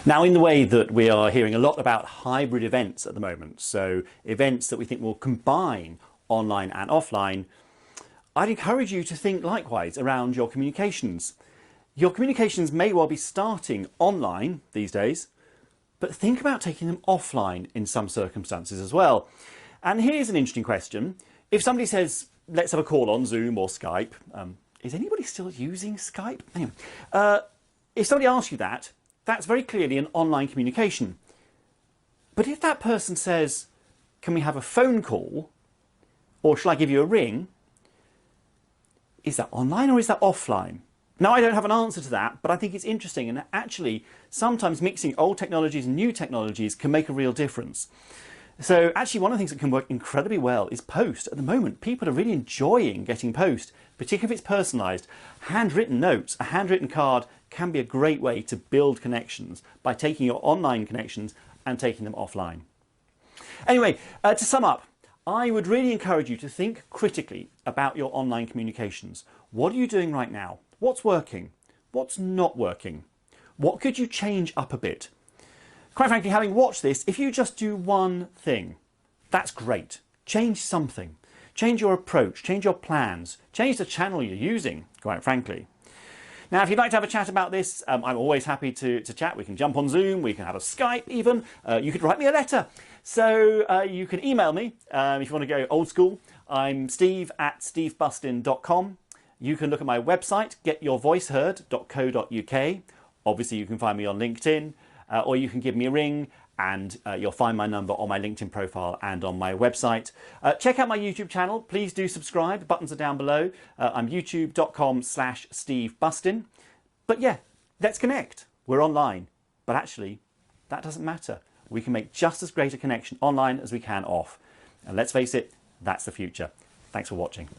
Now, in the way that we are hearing a lot about hybrid events at the moment, so events that we think will combine online and offline, I'd encourage you to think likewise around your communications. Your communications may well be starting online these days, but think about taking them offline in some circumstances as well. And here's an interesting question. If somebody says, let's have a call on Zoom or Skype, is anybody still using Skype? Anyway, if somebody asks you that, that's very clearly an online communication. But if that person says, can we have a phone call? Or shall I give you a ring? Is that online or is that offline? Now, I don't have an answer to that, but I think it's interesting. And actually, sometimes mixing old technologies and new technologies can make a real difference. So actually, one of the things that can work incredibly well is post. At the moment, people are really enjoying getting post, particularly if it's personalised. Handwritten notes, a handwritten card can be a great way to build connections by taking your online connections and taking them offline. Anyway, to sum up, I would really encourage you to think critically about your online communications. What are you doing right now? What's working? What's not working? What could you change up a bit? Quite frankly, having watched this, if you just do one thing, that's great. Change something. Change your approach, change your plans, change the channel you're using, quite frankly. Now, if you'd like to have a chat about this, I'm always happy to chat. We can jump on Zoom, we can have a Skype even. You could write me a letter. So you can email me if you want to go old school. I'm steve@stevebustin.com. You can look at my website, getyourvoiceheard.co.uk. Obviously, you can find me on LinkedIn, or you can give me a ring and you'll find my number on my LinkedIn profile and on my website. Check out my YouTube channel. Please do subscribe. Buttons are down below. I'm youtube.com/stevebustin. But yeah, let's connect. We're online. But actually, that doesn't matter. We can make just as great a connection online as we can off. And let's face it, that's the future. Thanks for watching.